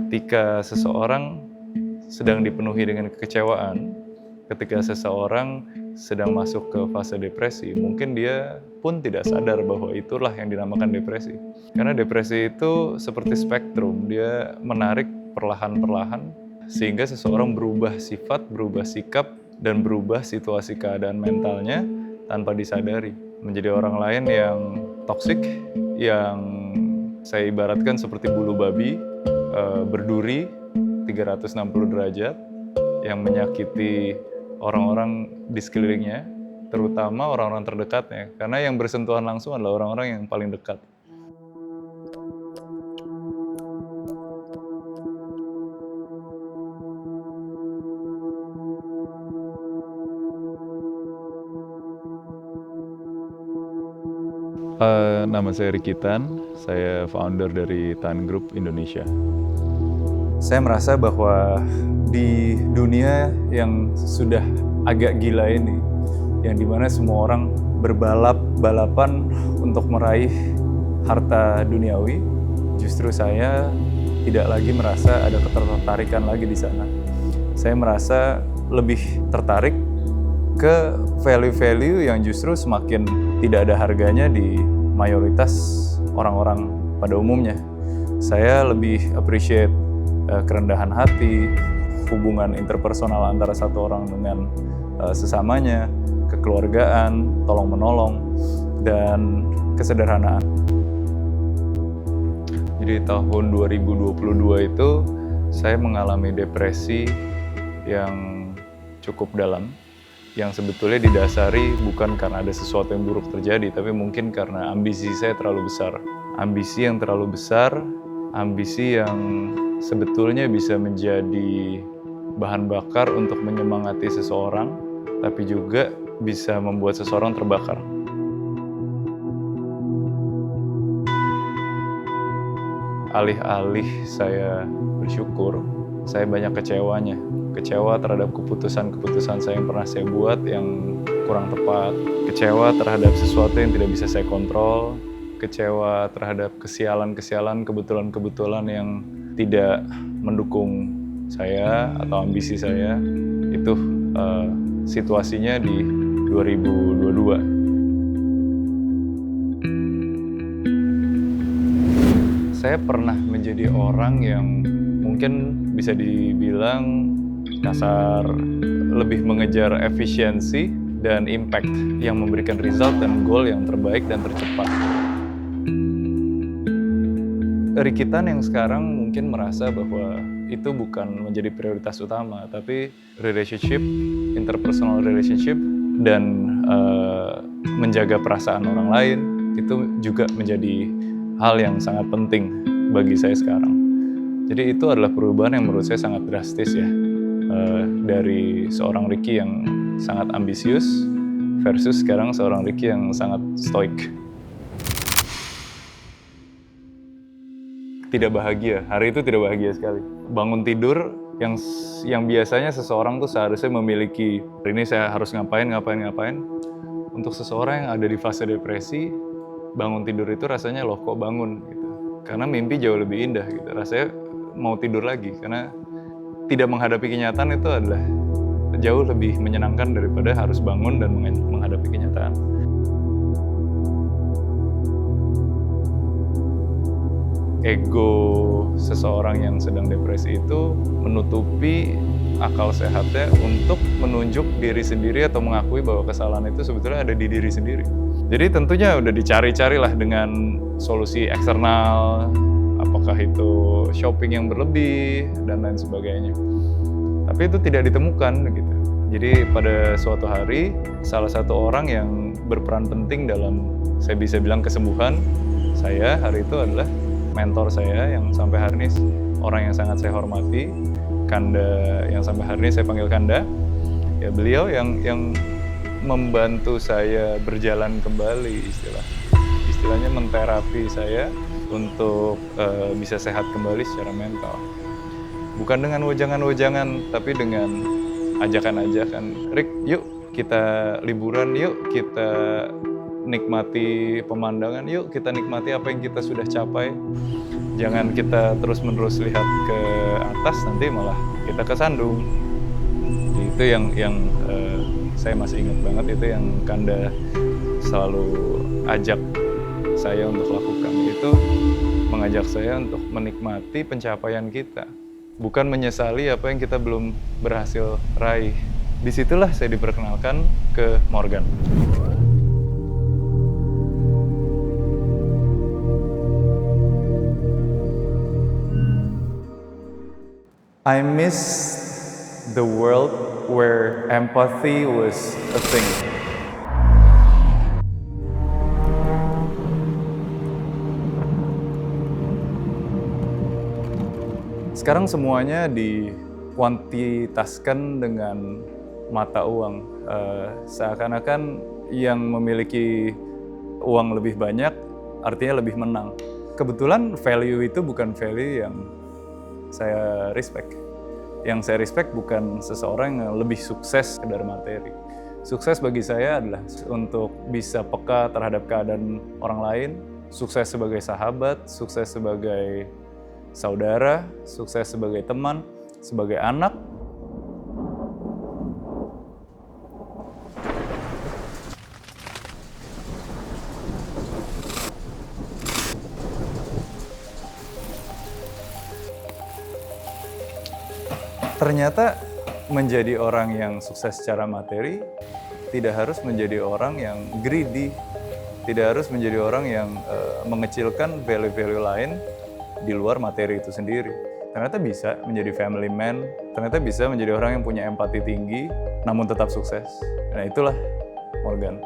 ketika seseorang sedang dipenuhi dengan kekecewaan, ketika seseorang sedang masuk ke fase depresi, mungkin dia pun tidak sadar bahwa itulah yang dinamakan depresi. Karena depresi itu seperti spektrum, dia menarik perlahan-perlahan sehingga seseorang berubah sifat, berubah sikap, dan berubah situasi keadaan mentalnya tanpa disadari. Menjadi orang lain yang toksik, yang saya ibaratkan seperti bulu babi, berduri 360 derajat, yang menyakiti orang-orang di sekelilingnya, terutama orang-orang terdekatnya, karena yang bersentuhan langsung adalah orang-orang yang paling dekat. Nama saya Ricky Tan, saya founder dari Tan Group Indonesia. Saya merasa bahwa di dunia yang sudah agak gila ini, yang dimana semua orang balapan untuk meraih harta duniawi, justru saya tidak lagi merasa ada ketertarikan lagi di sana. Saya merasa lebih tertarik ke value-value yang justru semakin tidak ada harganya di mayoritas orang-orang pada umumnya. Saya lebih appreciate kerendahan hati, hubungan interpersonal antara satu orang dengan sesamanya, kekeluargaan, tolong-menolong, dan kesederhanaan. Jadi tahun 2022 itu saya mengalami depresi yang cukup dalam, yang sebetulnya didasari bukan karena ada sesuatu yang buruk terjadi, tapi mungkin karena ambisi saya terlalu besar. Ambisi yang terlalu besar, ambisi yang sebetulnya bisa menjadi bahan bakar untuk menyemangati seseorang, tapi juga bisa membuat seseorang terbakar. Alih-alih saya bersyukur, saya banyak kecewanya. Kecewa terhadap keputusan-keputusan saya yang pernah saya buat yang kurang tepat. Kecewa terhadap sesuatu yang tidak bisa saya kontrol. Kecewa terhadap kesialan-kesialan, kebetulan-kebetulan yang tidak mendukung saya atau ambisi saya. Itu situasinya di 2022. Saya pernah menjadi orang yang mungkin bisa dibilang kasar, lebih mengejar efisiensi dan impact yang memberikan result dan goal yang terbaik dan tercepat. Ricky Tan yang sekarang mungkin merasa bahwa itu bukan menjadi prioritas utama, tapi relationship, interpersonal relationship, dan menjaga perasaan orang lain itu juga menjadi hal yang sangat penting bagi saya sekarang. Jadi itu adalah perubahan yang menurut saya sangat drastis ya, dari seorang Ricky yang sangat ambisius versus sekarang seorang Ricky yang sangat stoik. Tidak bahagia, hari itu tidak bahagia sekali. Bangun tidur yang biasanya seseorang tuh seharusnya memiliki, hari ini saya harus ngapain. Untuk seseorang yang ada di fase depresi, bangun tidur itu rasanya loh kok bangun gitu. Karena mimpi jauh lebih indah gitu. Rasanya mau tidur lagi karena tidak menghadapi kenyataan itu adalah jauh lebih menyenangkan daripada harus bangun dan menghadapi kenyataan. Ego seseorang yang sedang depresi itu menutupi akal sehatnya untuk menunjuk diri sendiri atau mengakui bahwa kesalahan itu sebetulnya ada di diri sendiri. Jadi tentunya udah dicari-carilah dengan solusi eksternal, apakah itu shopping yang berlebih dan lain sebagainya. Tapi itu tidak ditemukan gitu. Jadi pada suatu hari salah satu orang yang berperan penting dalam saya bisa bilang kesembuhan saya hari itu adalah mentor saya yang sampai hari ini orang yang sangat saya hormati, Kanda, yang sampai hari ini saya panggil Kanda. Ya beliau yang membantu saya berjalan kembali istilahnya menterapi saya untuk bisa sehat kembali secara mental. Bukan dengan wejangan-wejangan, tapi dengan ajakan-ajakan. Rick, yuk kita liburan, yuk kita nikmati pemandangan, yuk kita nikmati apa yang kita sudah capai. Jangan kita terus-menerus lihat ke atas, nanti malah kita kesandung. Itu yang saya masih ingat banget, itu yang Kanda selalu ajak saya untuk lakukan. Itu mengajak saya untuk menikmati pencapaian kita, bukan menyesali apa yang kita belum berhasil raih. Disitulah saya diperkenalkan ke Morgan. I miss the world where empathy was a thing. Sekarang semuanya dikuantitaskan dengan mata uang. Seakan-akan yang memiliki uang lebih banyak artinya lebih menang. Kebetulan value itu bukan value yang saya respect. Yang saya respect bukan seseorang yang lebih sukses dari materi. Sukses bagi saya adalah untuk bisa peka terhadap keadaan orang lain, sukses sebagai sahabat, sukses sebagai saudara, sukses sebagai teman, sebagai anak. Ternyata menjadi orang yang sukses secara materi tidak harus menjadi orang yang greedy, tidak harus menjadi orang yang mengecilkan value-value lain di luar materi itu sendiri. Ternyata bisa menjadi family man, ternyata bisa menjadi orang yang punya empati tinggi, namun tetap sukses. Nah itulah Morgan.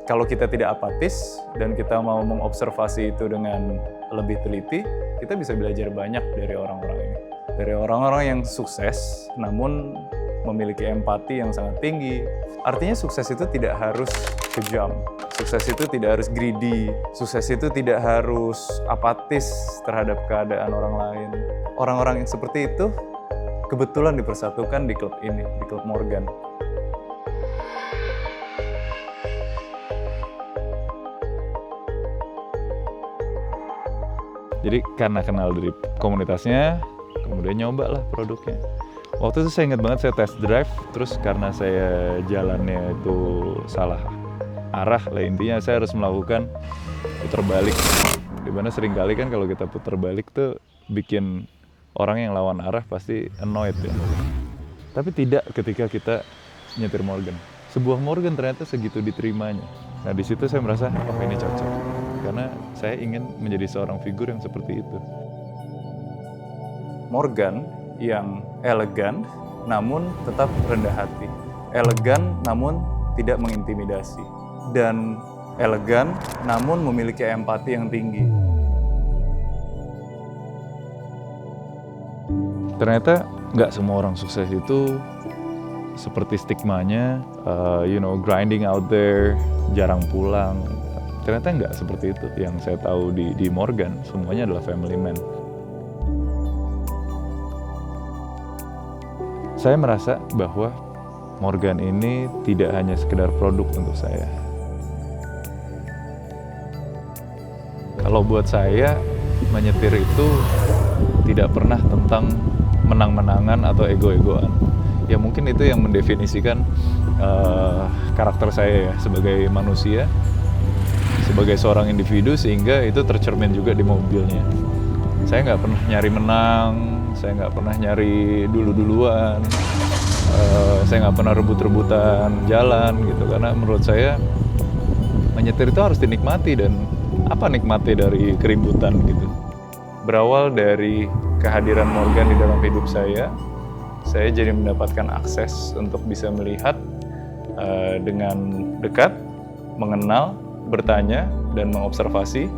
Kalau kita tidak apatis dan kita mau mengobservasi itu dengan lebih teliti, kita bisa belajar banyak dari orang-orang ini. Dari orang-orang yang sukses, namun memiliki empati yang sangat tinggi. Artinya sukses itu tidak harus kejam. Sukses itu tidak harus greedy. Sukses itu tidak harus apatis terhadap keadaan orang lain. Orang-orang yang seperti itu kebetulan dipersatukan di klub ini, di klub Morgan. Jadi karena kenal dari komunitasnya, kemudian nyobalah produknya. Waktu itu saya ingat banget, saya test drive, terus karena saya jalannya itu salah arah lah, intinya saya harus melakukan putar balik. Dimana seringkali kan kalau kita putar balik tuh bikin orang yang lawan arah pasti annoyed ya. Tapi tidak ketika kita nyetir Morgan. Sebuah Morgan ternyata segitu diterimanya. Nah di situ saya merasa, oh ini cocok. Karena saya ingin menjadi seorang figur yang seperti itu. Morgan yang elegan, namun tetap rendah hati. Elegan, namun tidak mengintimidasi. Dan elegan, namun memiliki empati yang tinggi. Ternyata nggak semua orang sukses itu seperti stigmanya, grinding out there, jarang pulang. Ternyata nggak seperti itu. Yang saya tahu di Morgan, semuanya adalah family man. Saya merasa bahwa Morgan ini tidak hanya sekedar produk untuk saya. Kalau buat saya, menyetir itu tidak pernah tentang menang-menangan atau ego-egoan. Ya mungkin itu yang mendefinisikan karakter saya ya, sebagai manusia, sebagai seorang individu, sehingga itu tercermin juga di mobilnya. Saya nggak pernah nyari menang, saya nggak pernah nyari dulu-duluan, saya nggak pernah rebut-rebutan jalan gitu, karena menurut saya menyetir itu harus dinikmati, dan apa nikmatnya dari keributan gitu. Berawal dari kehadiran Morgan di dalam hidup saya jadi mendapatkan akses untuk bisa melihat dengan dekat, mengenal, bertanya, dan mengobservasi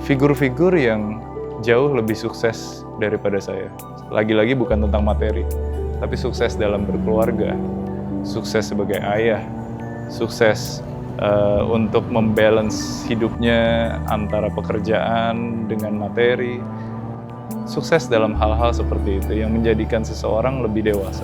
figur-figur yang jauh lebih sukses daripada saya. Lagi-lagi bukan tentang materi, tapi sukses dalam berkeluarga, sukses sebagai ayah, sukses untuk membalance hidupnya antara pekerjaan dengan materi, sukses dalam hal-hal seperti itu yang menjadikan seseorang lebih dewasa.